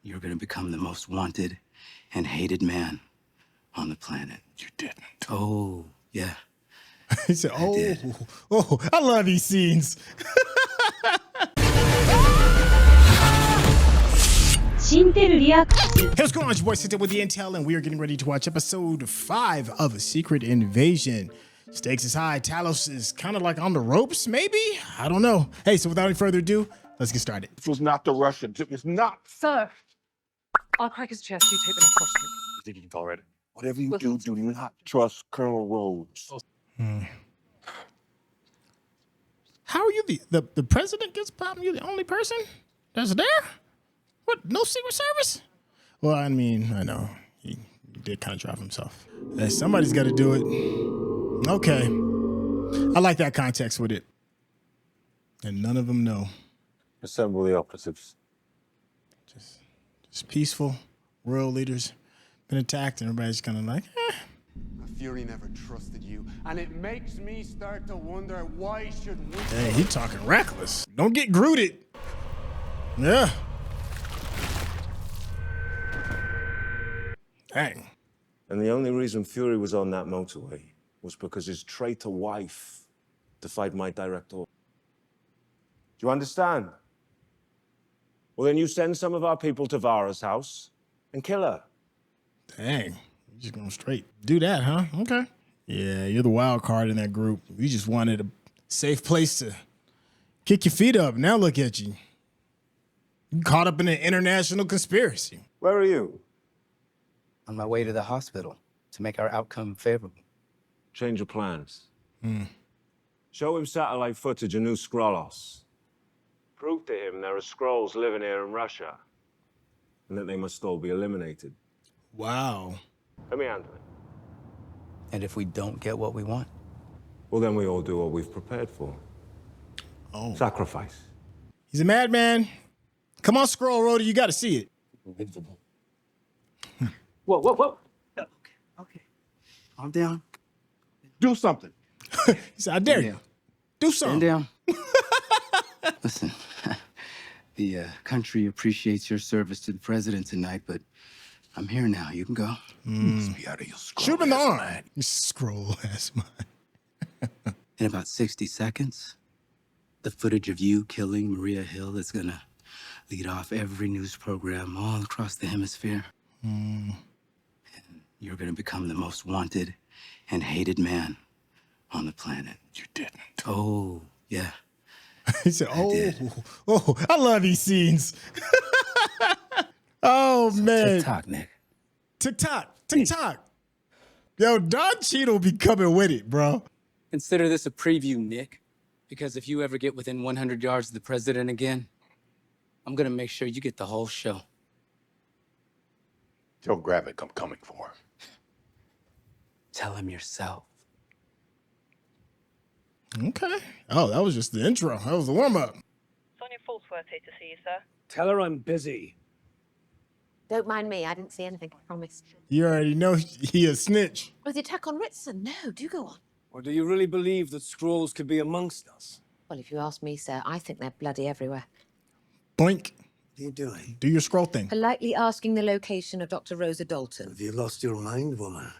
You're gonna become the most wanted and hated man on the planet. You didn't. Oh, yeah. He said, I did. I love these scenes. Hey, what's going on? It's your boy Sita with the Intel, and we are getting ready to watch episode 5 of A Secret Invasion. Stakes is high. Talos is kind of like on the ropes, maybe? I don't know. Hey, so without any further ado, let's get started. This was not the Russians. It was not. Sir, I'll crack his chest. You take the knife across to me. You think you can tolerate it? Whatever you do not trust Colonel Rhodes. How are you the president gets popped? You're the only person that's there? What, no Secret Service? Well, I mean, I know. He did kind of drive himself. Hey, somebody's got to do it. Okay. I like that context with it. And none of them know. Assemble the operatives. Just peaceful world leaders been attacked and everybody's kind of like, eh. Fury never trusted you, and it makes me start to wonder why should we... Hey, he talking reckless. Don't get Grooted. Yeah. Dang. And the only reason Fury was on that motorway was because his traitor wife defied my direct order. Do you understand? Well, then you send some of our people to Vara's house and kill her. Dang. You just going straight. Do that, huh? Okay. Yeah, you're the wild card in that group. You just wanted a safe place to kick your feet up. Now look at you. You caught up in an international conspiracy. Where are you? On my way to the hospital to make our outcome favorable. Change your plans. Show him satellite footage of New Skrullos. Prove to him there are Skrulls living here in Russia and that they must all be eliminated. Wow. Let me handle it. And if we don't get what we want? Well, then we all do what we've prepared for. Oh. Sacrifice. He's a madman. Come on, Skrull Roadie, you got to see it. Whoa. Okay. Calm down. Do something. He said, I dare you. Do something. Stand down. Listen, the country appreciates your service to the president tonight, but I'm here now. You can go. Must be out of your scroll. Shoot him in the arm. You scroll ass man. In about 60 seconds, the footage of you killing Maria Hill is gonna lead off every news program all across the hemisphere. And you're gonna become the most wanted and hated man on the planet. You didn't. Oh, Yeah. He said, I love these scenes. Oh, man. TikTok, Nick. TikTok. Yo, Don Cheadle be coming with it, bro. Consider this a preview, Nick, because if you ever get within 100 yards of the president again, I'm gonna make sure you get the whole show. Tell Gravik I'm coming for him. Tell him yourself. Okay. Oh, that was just the intro. That was the warm-up. Sonia Falsworth here to see you, sir. Tell her I'm busy. Don't mind me, I didn't see anything, I promise. You already know he a snitch. Was the attack on Ritson? No, do go on. Or do you really believe that Skrulls could be amongst us? Well, if you ask me, sir, I think they're bloody everywhere. Boink. What are you doing? Do your scroll thing. Politely asking the location of Dr. Rosa Dalton. Have you lost your mind, woman?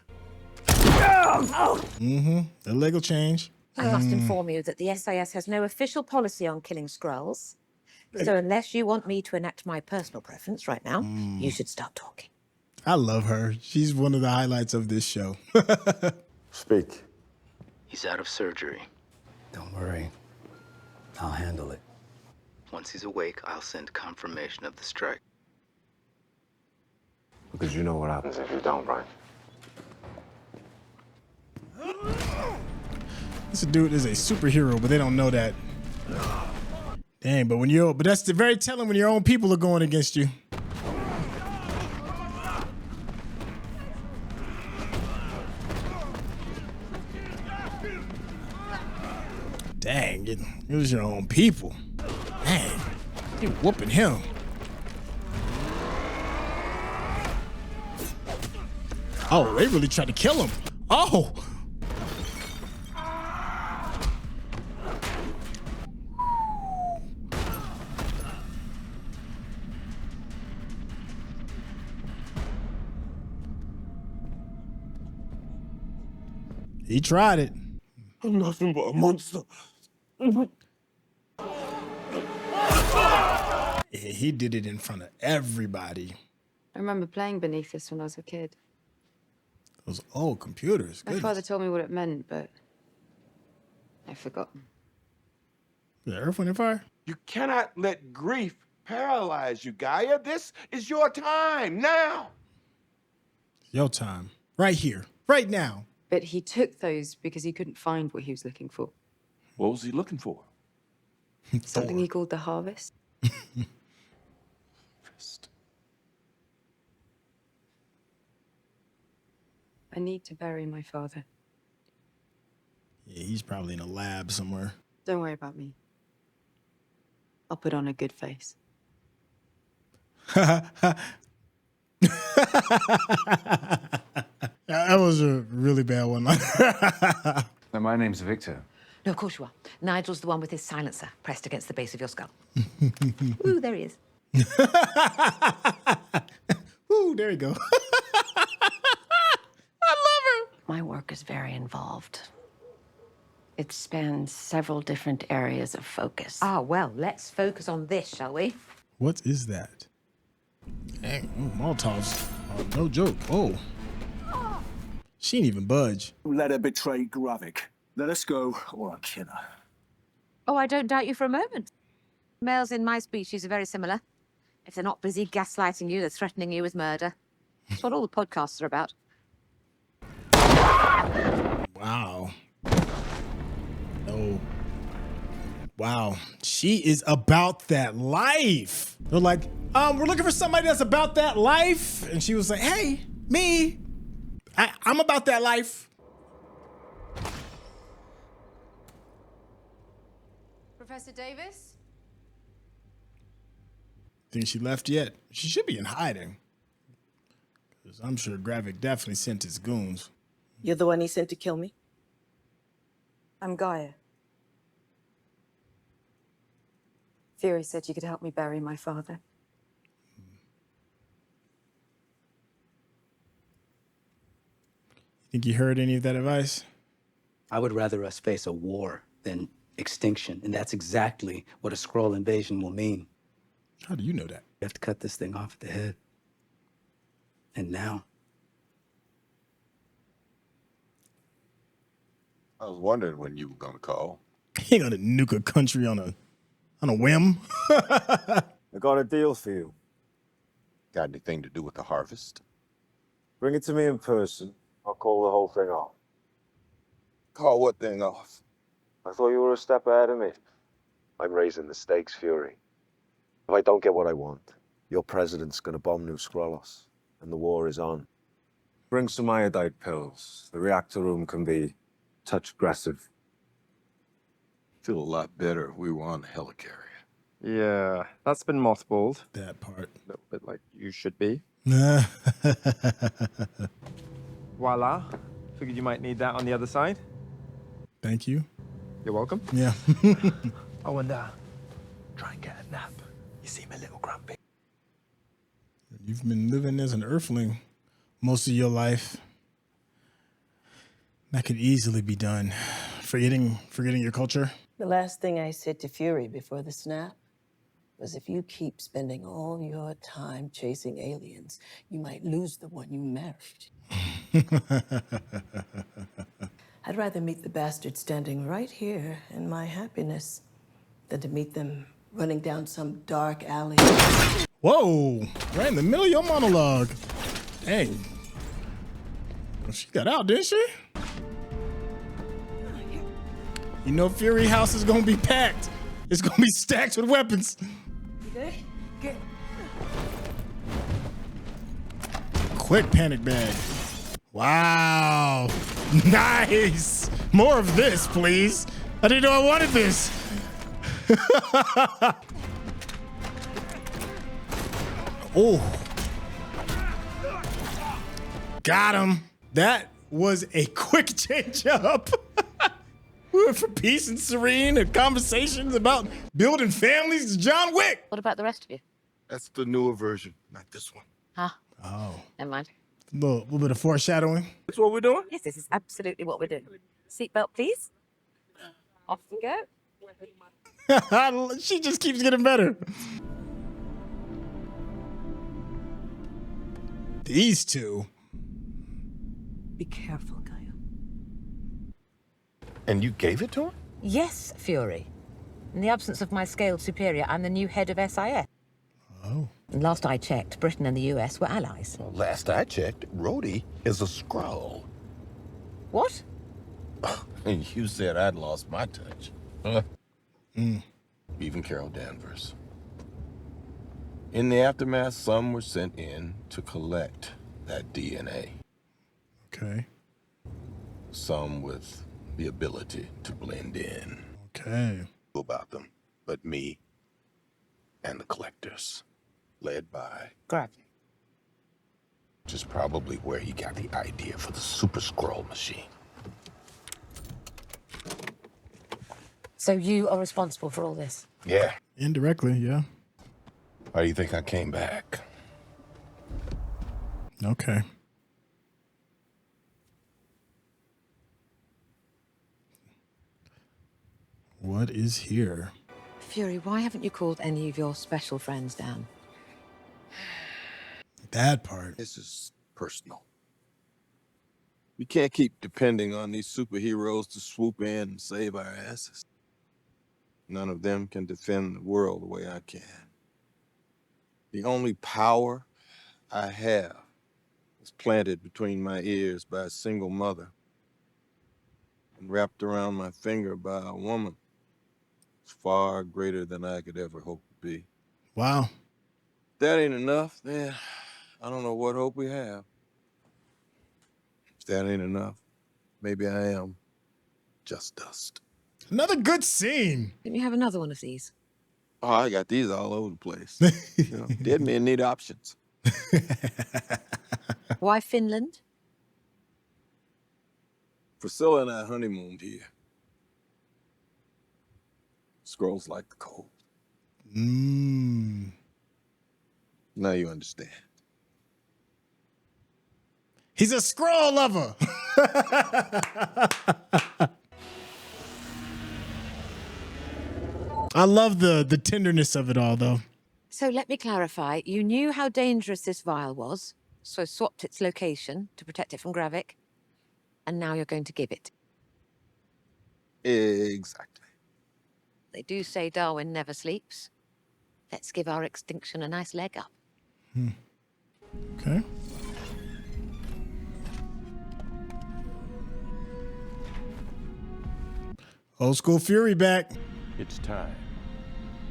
Illegal change. I must inform you that the SAS has no official policy on killing Skrulls. So unless you want me to enact my personal preference right now, you should start talking. I love her. She's one of the highlights of this show. Speak. He's out of surgery. Don't worry. I'll handle it. Once he's awake, I'll send confirmation of the strike. Because you know what happens if you don't, right? This dude is a superhero, but they don't know that. Dang, but that's very telling when your own people are going against you. Dang, it was your own people. Dang, you whooping him. Oh, they really tried to kill him. Oh. He tried it. I'm nothing but a monster. He did it in front of everybody. I remember playing beneath this when I was a kid. Those old computers. My father told me what it meant, but I've forgotten. The Earth, Wind, and Fire? You cannot let grief paralyze you, Gaia. This is your time now. Your time. Right here. Right now. But he took those because he couldn't find what he was looking for. What was he looking for? Something he called the harvest. I need to bury my father. Yeah, he's probably in a lab somewhere. Don't worry about me. I'll put on a good face. That was a really bad one. No, my name's Victor. No, of course you are. Nigel's the one with his silencer pressed against the base of your skull. Ooh, there he is. Ooh, there you go. I love her. My work is very involved. It spans several different areas of focus. Ah, well, let's focus on this, shall we? What is that? Dang, Molotovs. Oh, no joke. Oh. She didn't even budge. Let her betray Gravik. Let us go, or I'll kill her. Oh, I don't doubt you for a moment. Males in my species are very similar. If they're not busy gaslighting you, they're threatening you with murder. That's what all the podcasts are about. Wow. No. Wow. She is about that life. They're like, we're looking for somebody that's about that life. And she was like, hey, me. I'm about that life. Professor Davis? Think she left yet? She should be in hiding. Because I'm sure Gravik definitely sent his goons. You're the one he sent to kill me? I'm Gaia. Fury said you could help me bury my father. Think you heard any of that advice? I would rather us face a war than extinction, and that's exactly what a Skrull invasion will mean. How do you know that? You have to cut this thing off at the head. And now. I was wondering when you were gonna call. He ain't gonna nuke a country on a whim. I got a deal for you. Got anything to do with the harvest? Bring it to me in person. I'll call the whole thing off. Call what thing off? I thought you were a step ahead of me. I'm raising the stakes, Fury. If I don't get what I want, your president's gonna bomb New Skrullos, and the war is on. Bring some iodide pills. The reactor room can be touch aggressive. Feel a lot better if we were on the helicarrier. Yeah, that's been mothballed. That part. A little bit like you should be. Voila. Figured you might need that on the other side. Thank you. You're welcome. Yeah. Oh, and try and get a nap. You seem a little grumpy. You've been living as an Earthling most of your life. That could easily be done. Forgetting your culture. The last thing I said to Fury before the snap was if you keep spending all your time chasing aliens, you might lose the one you married. I'd rather meet the bastards standing right here in my happiness than to meet them running down some dark alley. Whoa! Right in the middle of your monologue. Dang. Well, she got out, didn't she? You know Fury House is gonna be packed. It's gonna be stacked with weapons. Get. Quick panic bag. Wow. Nice. More of this, please. I didn't know I wanted this. Oh. Got him. That was a quick change up. We went for peace and serene and conversations about building families to John Wick. What about the rest of you? That's the newer version, not this one. Huh? Oh. Never mind. Little bit of foreshadowing. That's what we're doing? Yes, this is absolutely what we're doing. Seatbelt, please. Off we go. She just keeps getting better. These two. Be careful, Gaia. And you gave it to her? Yes, Fury. In the absence of my scaled superior, I'm the new head of SIS. Oh. And last I checked, Britain and the US were allies. Well, last I checked, Rhodey is a Skrull. What? And you said I'd lost my touch. Huh? Even Carol Danvers. In the aftermath, some were sent in to collect that DNA. Okay. Some with the ability to blend in. Okay. About them, but me and the collectors, led by Gravity. Which is probably where he got the idea for the Super Skrull machine. So you are responsible for all this? Yeah. Indirectly, yeah. Why do you think I came back? Okay. What is here? Fury, why haven't you called any of your special friends down? That part. This is personal. We can't keep depending on these superheroes to swoop in and save our asses. None of them can defend the world the way I can. The only power I have is planted between my ears by a single mother and wrapped around my finger by a woman. It's far greater than I could ever hope to be. Wow. If that ain't enough, then I don't know what hope we have. If that ain't enough, maybe I am just dust. Another good scene. Didn't you have another one of these? Oh, I got these all over the place. You know, dead men need options. Why Finland? Priscilla and I honeymooned here. Skrulls like the cold. Now you understand. He's a Skrull lover. I love the tenderness of it all, though. So let me clarify. You knew how dangerous this vial was, so swapped its location to protect it from Gravik, and now you're going to give it. Exactly. They do say Darwin never sleeps. Let's give our extinction a nice leg up. Okay. Old school Fury back. It's time.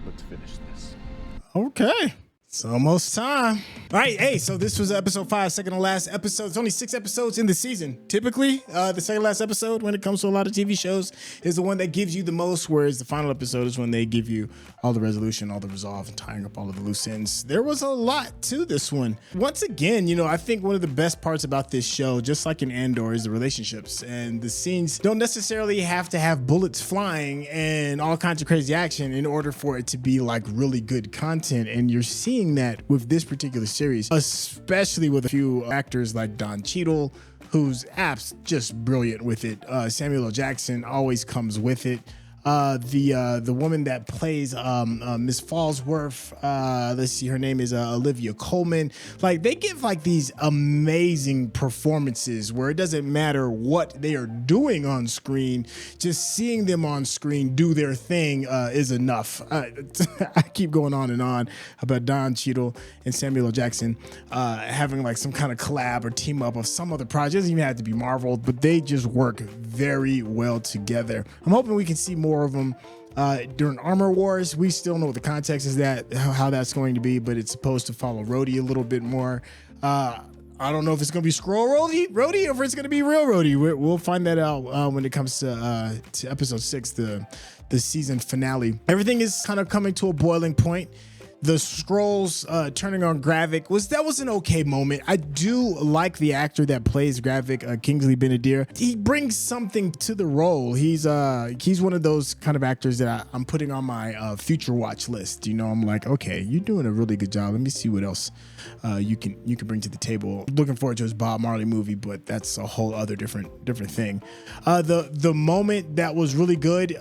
Let's finish this. Okay. It's almost time. All right, hey, so this was episode 5, second to last episode. It's only 6 episodes in the season. Typically, the second last episode, when it comes to a lot of TV shows, is the one that gives you the most, whereas the final episode is when they give you all the resolution, all the resolve, and tying up all of the loose ends. There was a lot to this one. Once again, you know, I think one of the best parts about this show, just like in Andor, is the relationships. And the scenes don't necessarily have to have bullets flying and all kinds of crazy action in order for it to be like really good content. And you're seeing that with this particular series, especially with a few actors like Don Cheadle, who's just brilliant with it. Samuel L. Jackson always comes with it. The woman that plays Miss Fallsworth, let's see, her name is Olivia Colman. Like, they give like these amazing performances where it doesn't matter what they are doing on screen, just seeing them on screen do their thing is enough. I keep going on and on about Don Cheadle and Samuel L. Jackson having like some kind of collab or team up of some other project. It doesn't even have to be Marvel, but they just work very well together. I'm hoping we can see more of them during Armor Wars. We still know what the context is, that how that's going to be, but it's supposed to follow Rhodey a little bit more. I don't know if it's going to be Skrull Rhodey or if it's going to be real Rhodey. We'll find that out when it comes to episode 6, the season finale. Everything is kind of coming to a boiling point. the Skrulls turning on Gravik was an okay moment. I do like the actor that plays Gravik, Kingsley Ben-Adir. He brings something to the role. He's one of those kind of actors that I'm putting on my future watch list. You know, I'm like, okay, you're doing a really good job. Let me see what else you can bring to the table. Looking forward to his Bob Marley movie, but that's a whole other different thing. The moment that was really good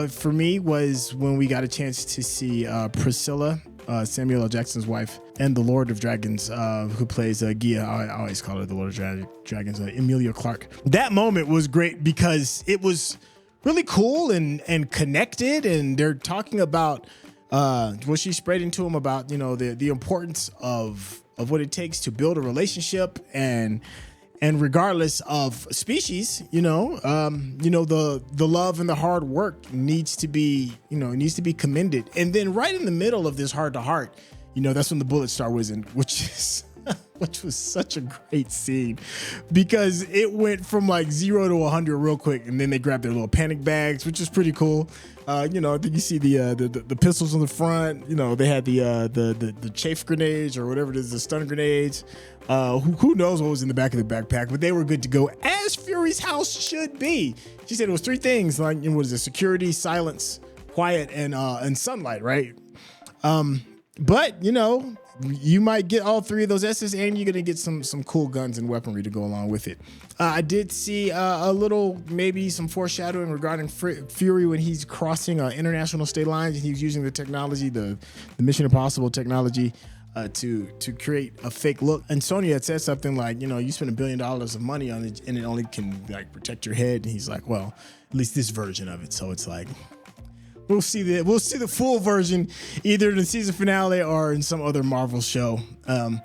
for me was when we got a chance to see Priscilla, Samuel L. Jackson's wife, and the Lord of Dragons, who plays Gia. I always call her the Lord of Dragons, Emilia Clarke. That moment was great because it was really cool and connected, and they're talking about what she spread into him about, you know, the importance of what it takes to build a relationship, and regardless of species, the love and the hard work needs to be commended. And then right in the middle of this heart to heart, that's when the bullets start whizzing, which was such a great scene because it went from like 0 to 100 real quick, and then they grabbed their little panic bags, which is pretty cool. I think you see the pistols on the front. They had the chafe grenades or whatever it is, the stun grenades. Who knows what was in the back of the backpack, but they were good to go, as Fury's house should be. She said it was 3 things, like, what is it? Security, silence, quiet, and sunlight, right? But you might get all 3 of those S's, and you're gonna get some cool guns and weaponry to go along with it. I did see a little, maybe some foreshadowing regarding Fury when he's crossing international state lines, and he's using the technology, the Mission Impossible technology, to create a fake look. And Sonya had said something like, you spend $1 billion of money on it, and it only can like protect your head. And he's like, well, at least this version of it. So it's like, we'll see the full version either in the season finale or in some other Marvel show. I'm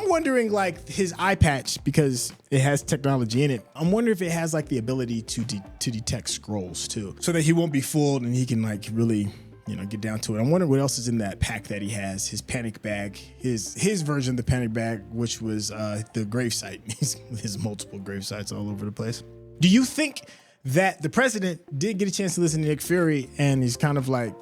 wondering, like, his eye patch, because it has technology in it. I'm wondering if it has like the ability to detect Skrulls too, so that he won't be fooled and he can like really get down to it. I'm wondering what else is in that pack that he has. His panic bag, his version of the panic bag, which was the gravesite. His multiple gravesites all over the place. Do you think that the president did get a chance to listen to Nick Fury, and he's kind of like,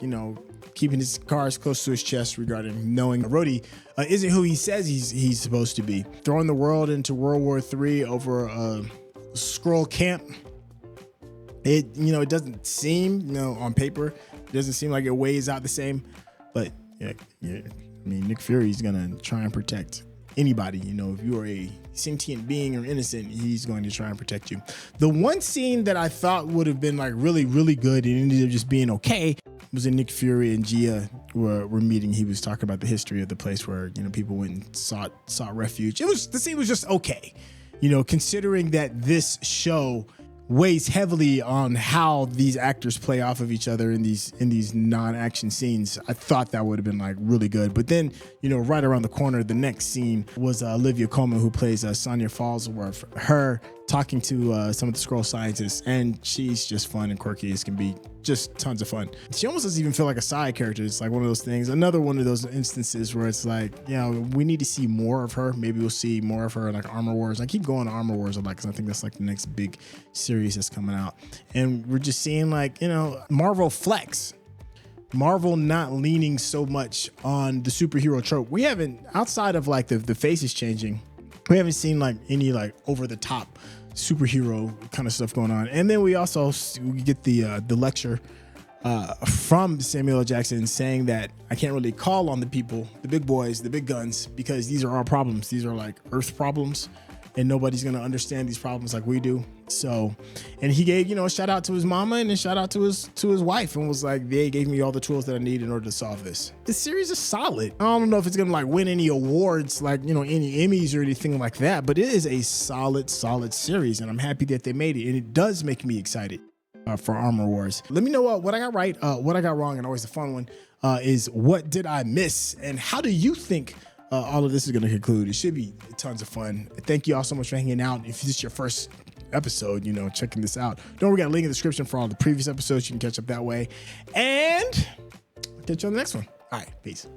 keeping his cards close to his chest regarding knowing Rhodey isn't who he says he's supposed to be? Throwing the world into World War III over a Skrull camp. It doesn't seem, on paper, it doesn't seem like it weighs out the same, but yeah. I mean, Nick Fury's gonna try and protect anybody. If you are a sentient being or innocent, he's going to try and protect you. The one scene that I thought would have been like really, really good and ended up just being okay was when Nick Fury and Gia were meeting. He was talking about the history of the place where, people went and sought refuge. The scene was just okay. Considering that this show weighs heavily on how these actors play off of each other in these non-action scenes, I thought that would have been like really good. But then, right around the corner, the next scene was Olivia Colman, who plays Sonya Falsworth, her talking to some of the Skrull scientists, and she's just fun and quirky as can be. Just tons of fun. She almost doesn't even feel like a side character. It's like one of those things, another one of those instances where it's like, we need to see more of her. Maybe we'll see more of her in like Armor Wars. I keep going to Armor Wars a lot because I think that's like the next big series that's coming out. And we're just seeing like, Marvel flex. Marvel not leaning so much on the superhero trope. We haven't, outside of like the faces changing, we haven't seen like any like over the top superhero kind of stuff going on. And then we get the lecture from Samuel L. Jackson saying that I can't really call on the people, the big boys, the big guns, because these are our problems. These are like Earth problems, and nobody's gonna understand these problems like we do. So, and he gave, a shout out to his mama and a shout out to his wife, and was like, they gave me all the tools that I need in order to solve this. The series is solid. I don't know if it's gonna like win any awards, like, any Emmys or anything like that, but it is a solid series, and I'm happy that they made it, and it does make me excited for Armor Wars. Let me know what I got right, what I got wrong, and always the fun one is what did I miss, and how do you think all of this is going to conclude? It should be tons of fun. Thank you all so much for hanging out. If this is your first episode, checking this out, don't forget a link in the description for all the previous episodes. You can catch up that way, and I'll catch you on the next one. All right, peace.